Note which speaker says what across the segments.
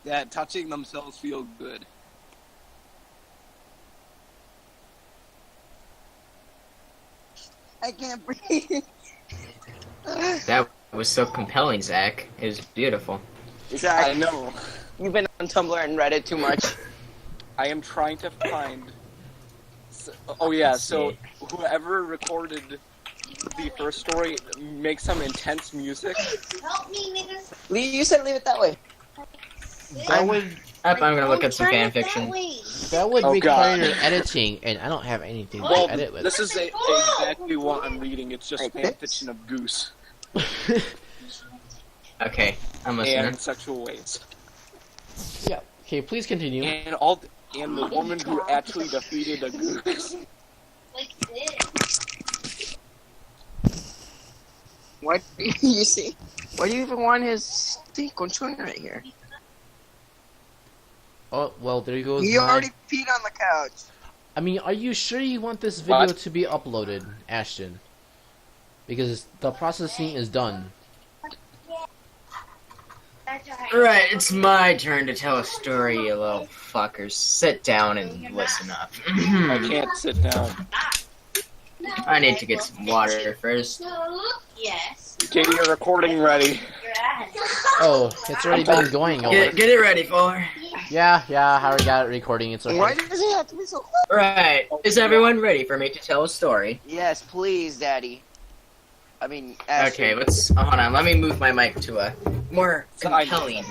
Speaker 1: that touching themselves feel good.
Speaker 2: I can't breathe.
Speaker 3: That was so compelling, Zach. It was beautiful.
Speaker 2: Zach,
Speaker 1: I know.
Speaker 2: you've been on Tumblr and Reddit too much.
Speaker 1: I am trying to find. Oh yeah, so whoever recorded the first story makes some intense music.
Speaker 4: Help me, nigga.
Speaker 2: Lee, you said leave it that way.
Speaker 5: That would
Speaker 3: I'm gonna look up some
Speaker 4: Turn
Speaker 3: fan
Speaker 4: it that
Speaker 3: fiction.
Speaker 4: way.
Speaker 5: that would
Speaker 1: Oh,
Speaker 5: require
Speaker 1: God.
Speaker 5: editing, and I don't have anything to
Speaker 1: Well,
Speaker 5: edit with.
Speaker 1: this is exactly what I'm reading. It's just
Speaker 2: Like
Speaker 1: fan
Speaker 2: this?
Speaker 1: fiction of Goose
Speaker 3: Okay, I'm listening.
Speaker 1: and sexual ways,
Speaker 5: Yeah. Okay, please continue.
Speaker 1: and the woman who actually defeated a goose.
Speaker 4: Like this.
Speaker 2: What do you see? Why do you even want his steak controlling right here?
Speaker 5: Oh well, there goes.
Speaker 2: He
Speaker 5: my-
Speaker 2: already peed on the couch.
Speaker 5: I mean, are you sure you want this video
Speaker 1: What?
Speaker 5: to be uploaded, Ashton? Because the processing is done.
Speaker 4: That's alright.
Speaker 3: Right, it's my turn to tell a story, you little fuckers. Sit down and listen up.
Speaker 1: I can't sit down.
Speaker 3: I need to get some water first.
Speaker 4: Yes.
Speaker 1: Get your recording ready.
Speaker 4: Your ass.
Speaker 5: Oh, it's already been going.
Speaker 3: Get it ready, Fuller.
Speaker 5: Yeah, I already got it recording. It's okay.
Speaker 2: Why does it have to be so close?
Speaker 3: Right, is everyone ready for me to tell a story?
Speaker 2: Yes, please, Daddy. I mean,
Speaker 3: Okay, hold on, let me move my mic to a more compelling.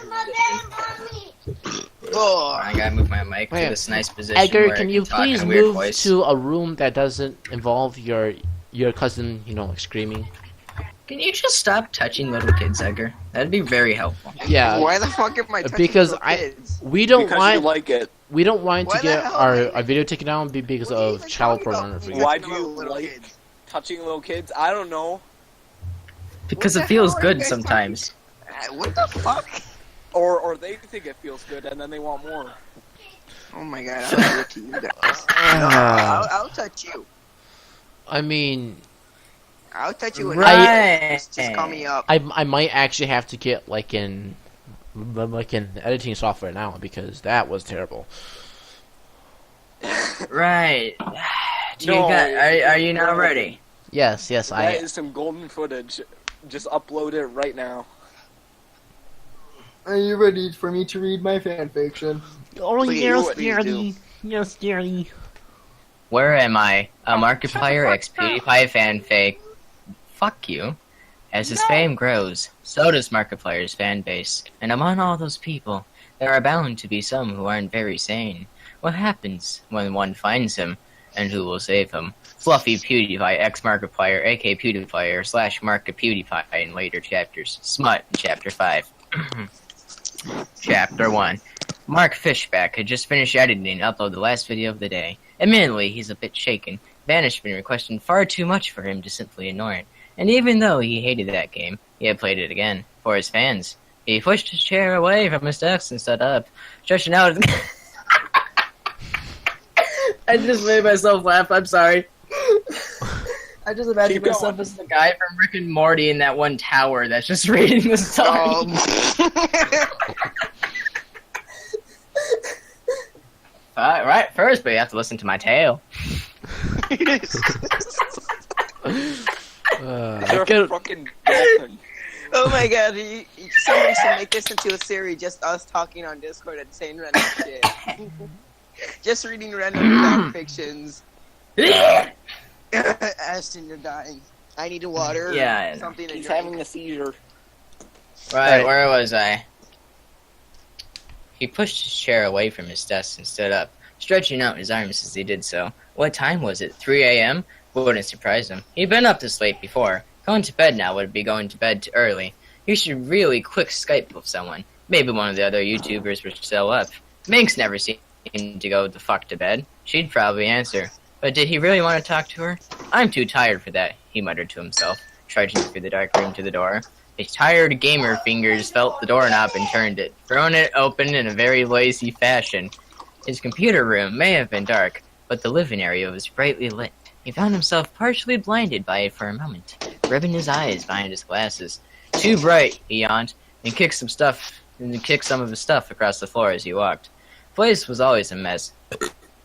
Speaker 2: Oh,
Speaker 3: I gotta move my mic to
Speaker 5: Wait.
Speaker 3: this nice position
Speaker 5: Edgar,
Speaker 3: where
Speaker 5: can
Speaker 3: I
Speaker 5: you
Speaker 3: talk in
Speaker 5: please
Speaker 3: a weird
Speaker 5: move
Speaker 3: voice.
Speaker 5: to a room that doesn't involve your cousin, like screaming?
Speaker 3: Can you just stop touching little kids, Edgar? That'd be very helpful.
Speaker 5: Yeah,
Speaker 2: why the fuck am I touching
Speaker 5: because
Speaker 2: little
Speaker 5: I-
Speaker 2: kids?
Speaker 5: we don't
Speaker 1: Because you
Speaker 5: want
Speaker 1: like it.
Speaker 2: Why
Speaker 5: to
Speaker 2: the
Speaker 5: get
Speaker 2: hell
Speaker 5: our,
Speaker 2: are you-
Speaker 5: our video taken down because
Speaker 2: What are you
Speaker 5: of
Speaker 2: even
Speaker 5: child
Speaker 2: talking about?
Speaker 5: pornography.
Speaker 1: Why
Speaker 2: Touching
Speaker 1: do you
Speaker 2: little
Speaker 1: like-
Speaker 2: kids?
Speaker 1: Touching little kids? I don't know.
Speaker 3: Because
Speaker 2: What
Speaker 3: it
Speaker 2: the
Speaker 3: feels
Speaker 2: hell are you
Speaker 3: good
Speaker 2: guys
Speaker 3: sometimes.
Speaker 2: What the fuck?
Speaker 1: Or they think it feels good and then they want more.
Speaker 2: Oh my god, I'll look at you guys. No, I'll touch you.
Speaker 5: I mean,
Speaker 2: I'll touch you.
Speaker 3: Right.
Speaker 2: Just call me up.
Speaker 5: I might actually have to get like an editing software now because that was terrible.
Speaker 3: Right.
Speaker 1: No.
Speaker 3: Are you now ready?
Speaker 5: Yes,
Speaker 1: That
Speaker 5: I.
Speaker 1: is some golden footage. Just upload it right now.
Speaker 6: Are you ready for me to read my fanfiction?
Speaker 5: Oh
Speaker 2: Please,
Speaker 5: yes,
Speaker 2: please
Speaker 5: Daddy. Yes, Daddy.
Speaker 3: Where am I? A Markiplier X PewDiePie fanfic. Fuck you. As his fame grows, so does Markiplier's fan base. And among all those people, there are bound to be some who aren't very sane. What happens when one finds him, and who will save him? Fluffy PewDiePie X Markiplier, aka PewDiePie / PewDiePie in later chapters. Smut, Chapter 5. Chapter 1. Mark Fishback had just finished editing and uploaded the last video of the day. Admittedly, he's a bit shaken. Banishment requested far too much for him to simply ignore it. And even though he hated that game, he had played it again, for his fans. He pushed his chair away from his desk and stood up, stretching out his... I just made myself laugh, I'm sorry. I just imagined
Speaker 1: Keep
Speaker 3: myself
Speaker 1: going.
Speaker 3: as the guy from Rick and Morty in that one tower that's just reading the story. Right, first, but you have to listen to my tale.
Speaker 1: You're a
Speaker 5: Get-
Speaker 1: fucking dolphin.
Speaker 2: Oh my god, somebody should make this into a series, just us talking on Discord and saying random shit. Just reading random fan fictions. Ashton, you're dying. I need water.
Speaker 3: Yeah, I know.
Speaker 2: Something to
Speaker 1: He's
Speaker 2: drink.
Speaker 1: having a seizure.
Speaker 3: Right, where was I? He pushed his chair away from his desk and stood up, stretching out his arms as he did so. What time was it? 3 a.m.? Wouldn't surprise him. He'd been up this late before. Going to bed now would be going to bed too early. He should really quick Skype with someone. Maybe one of the other YouTubers would show up. Minx never seemed to go the fuck to bed. She'd probably answer. But did he really want to talk to her? I'm too tired for that, he muttered to himself, trudging through the dark room to the door. His tired gamer fingers felt the doorknob and turned it, throwing it open in a very lazy fashion. His computer room may have been dark, but the living area was brightly lit. He found himself partially blinded by it for a moment, rubbing his eyes behind his glasses. Too bright, he yawned, and kicked some stuff and kicked some of his stuff across the floor as he walked. The place was always a mess.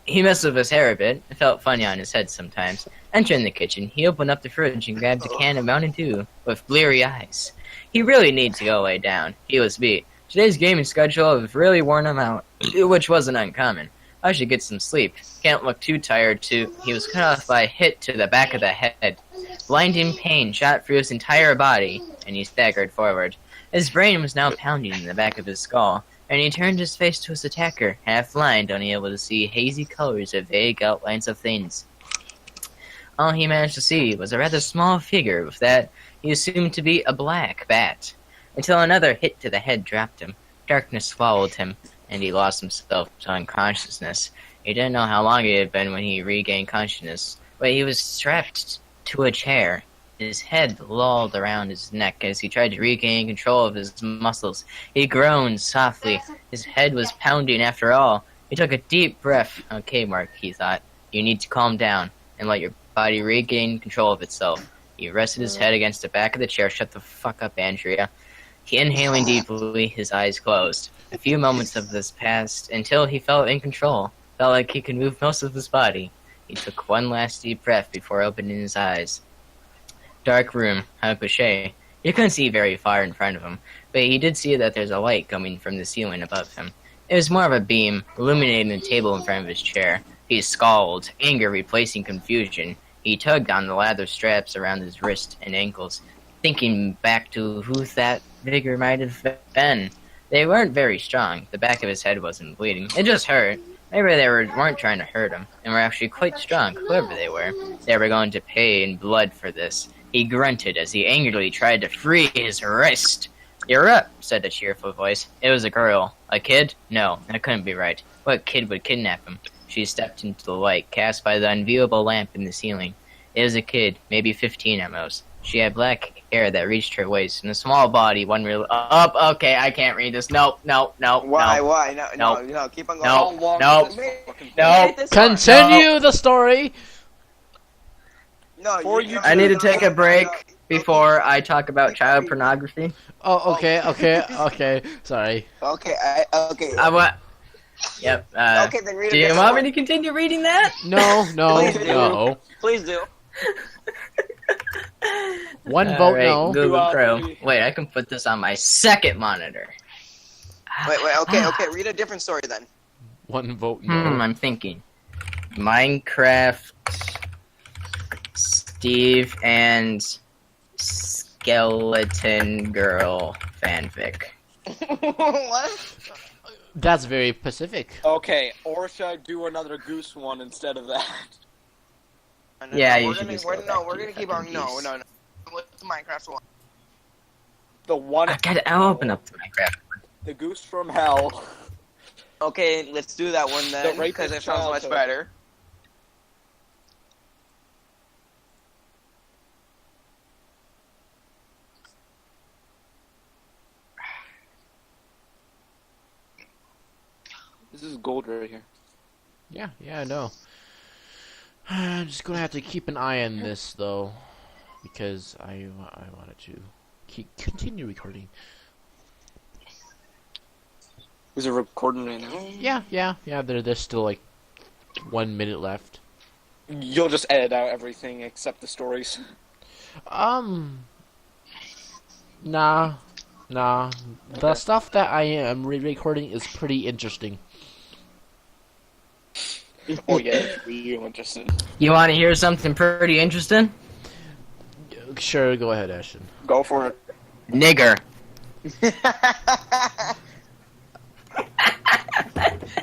Speaker 3: He messed with his hair a bit. It felt funny on his head sometimes. Entering the kitchen, he opened up the fridge and grabbed a can of Mountain Dew with bleary eyes. He really needed to go lay down. He was beat. Today's gaming schedule had really worn him out, which wasn't uncommon. I should get some sleep. Can't look too tired, too. He was cut off by a hit to the back of the head. Blinding pain shot through his entire body, and he staggered forward. His brain was now pounding in the back of his skull, and he turned his face to his attacker, half blind, only able to see hazy colors of vague outlines of things. All he managed to see was a rather small figure with that he assumed to be a black bat, until another hit to the head dropped him. Darkness swallowed him, and he lost himself to unconsciousness. He didn't know how long it had been when he regained consciousness, but he was strapped to a chair. His head lolled around his neck as he tried to regain control of his muscles. He groaned softly. His head was pounding after all. He took a deep breath. Okay, Mark, he thought. You need to calm down and let your body regain control of itself. He rested his head against the back of the chair. Shut the fuck up, Andrea. He inhaling deeply, his eyes closed. A few moments of this passed until he felt in control. Felt like he could move most of his body. He took one last deep breath before opening his eyes. Dark room, how cliche. He couldn't see very far in front of him, but he did see that there's a light coming from the ceiling above him. It was more of a beam, illuminating the table in front of his chair. He scowled, anger replacing confusion. He tugged on the leather straps around his wrist and ankles, thinking back to who that figure might have been. They weren't very strong. The back of his head wasn't bleeding. It just hurt. Maybe they weren't trying to hurt him, and were actually quite strong, whoever they were. They were going to pay in blood for this. He grunted as he angrily tried to free his wrist. You're up, said a cheerful voice. It was a girl. A kid? No, that couldn't be right. What kid would kidnap him? She stepped into the light, cast by the unviewable lamp in the ceiling. It was a kid, maybe 15 at most. She had black hair that reached her waist, and a small body, one real... okay, I can't read this. Nope.
Speaker 2: Why? No, keep on going.
Speaker 3: No.
Speaker 5: Continue the story.
Speaker 2: No,
Speaker 3: I need to take a break before I talk about child pornography.
Speaker 5: Oh, okay. Sorry.
Speaker 2: Okay.
Speaker 3: I want... Yep.
Speaker 2: Okay, then read it.
Speaker 3: Do you want me to continue reading that?
Speaker 5: No.
Speaker 2: Please do.
Speaker 5: One vote
Speaker 3: Right,
Speaker 5: no.
Speaker 3: Google Chrome. Wait, I can put this on my second monitor.
Speaker 2: Wait. Okay. Read a different story then.
Speaker 5: One vote no.
Speaker 3: I'm thinking. Minecraft, Steve and Skeleton Girl fanfic.
Speaker 2: What?
Speaker 5: That's very specific.
Speaker 1: Okay, or should I do another goose one instead of that?
Speaker 3: Yeah,
Speaker 2: we're
Speaker 3: you should just go back
Speaker 2: we're
Speaker 3: to
Speaker 2: gonna keep
Speaker 3: fucking
Speaker 2: on.
Speaker 3: goose.
Speaker 2: No. What's the Minecraft one?
Speaker 1: The one,
Speaker 3: I'll open up the Minecraft.
Speaker 1: the goose from hell.
Speaker 2: Okay, let's do that one then,
Speaker 1: The rapist
Speaker 2: because it sounds much
Speaker 1: childhood.
Speaker 2: better.
Speaker 1: This is gold right here.
Speaker 5: Yeah, I know. I'm just gonna have to keep an eye on this though, because I wanted to continue recording.
Speaker 1: Is it recording right now?
Speaker 5: Yeah. There's still like 1 minute left.
Speaker 1: You'll just edit out everything except the stories.
Speaker 5: Nah. The stuff that I am re-recording is pretty interesting.
Speaker 1: Oh yeah, it's real interesting.
Speaker 3: You want to hear something pretty interesting?
Speaker 5: Sure, go ahead, Ashton.
Speaker 1: Go for it.
Speaker 3: Nigger.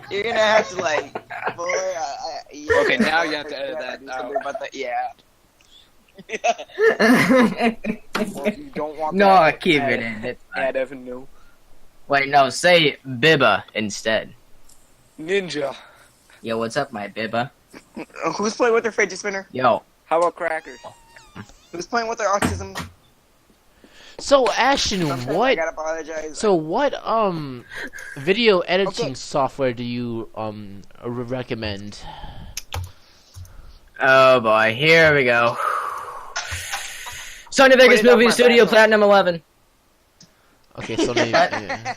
Speaker 2: You're gonna have to like, boy.
Speaker 1: Okay, now you have to edit that out.
Speaker 2: About that. Yeah.
Speaker 1: Well, if you don't want
Speaker 3: No,
Speaker 1: that,
Speaker 3: keep
Speaker 1: add-
Speaker 3: it in. It's fine.
Speaker 1: Add Evan New.
Speaker 3: Wait, no, say Bibba instead.
Speaker 1: Ninja.
Speaker 3: Yo, what's up, my Bibba?
Speaker 2: Who's playing with their fidget spinner?
Speaker 3: Yo.
Speaker 1: How about crackers?
Speaker 2: Who's playing with their autism?
Speaker 5: So, Ashton,
Speaker 2: Sometimes I
Speaker 5: what?
Speaker 2: gotta apologize.
Speaker 5: So, what video editing software do you recommend?
Speaker 3: Oh boy, here we go. Sony Vegas
Speaker 2: it up
Speaker 3: Movie
Speaker 2: my
Speaker 3: Studio
Speaker 2: back.
Speaker 3: Platinum 11.
Speaker 5: Okay, so maybe. Yeah.